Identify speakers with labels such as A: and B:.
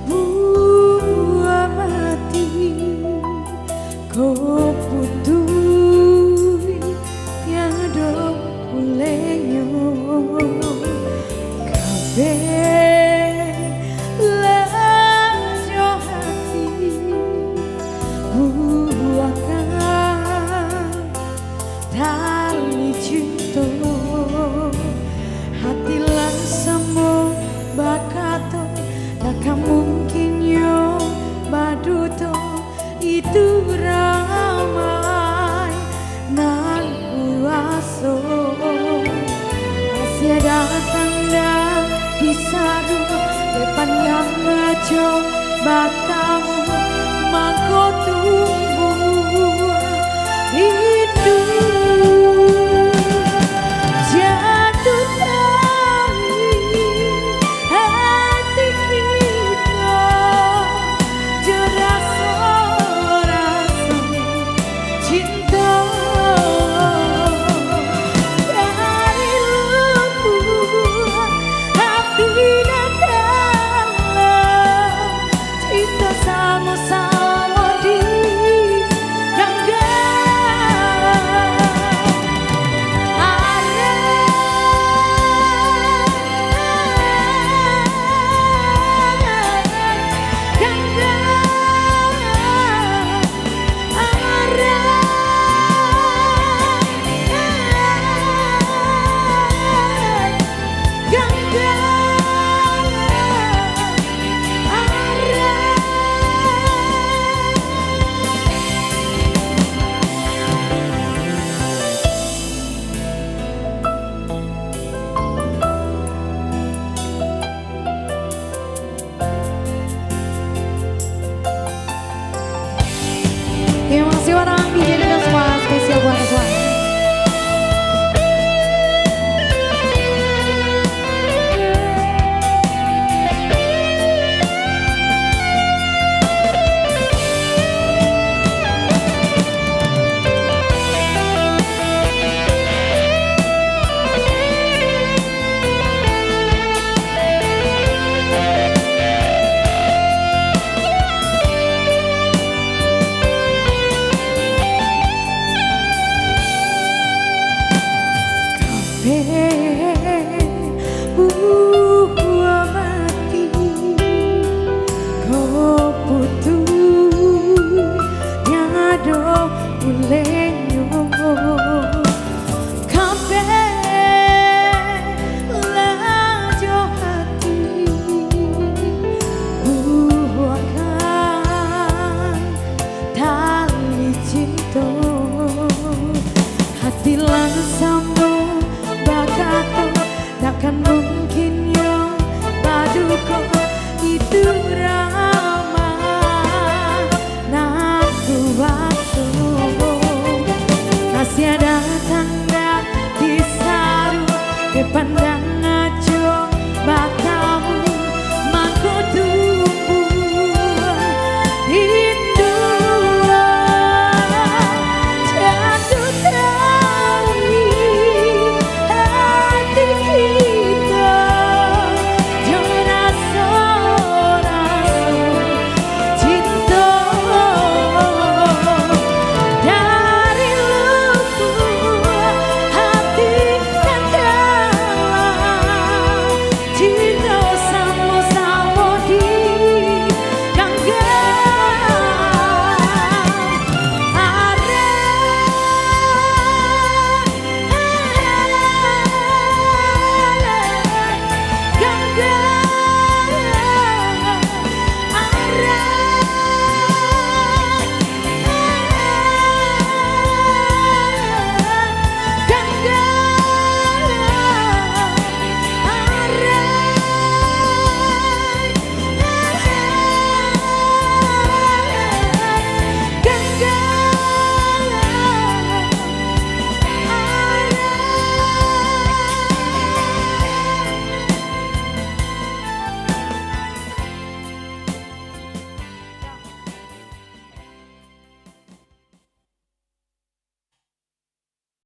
A: buah mati kau putui tiada ulehnya kabeh lajo hati buahkan tali cinta hati langsamo bakato takkan mungkin yo baduto itu ramai nan kuaso masih ada tanda di sadu depan yang ngaco batamu mangko tumbuh hidup jatuh tali hati kita rasa cinta dari lubuk hati dan dalam kita sama-sama di terima kasih orang DJ dan semua spesial buat semua. Buah mati kau putus nyado ulenyo kabeh lajo hati buahkan tali cinta hati langsamo bakato takkan mungkin yo paduko itu ramah nak kuaso masih ada tanda di saru depan dan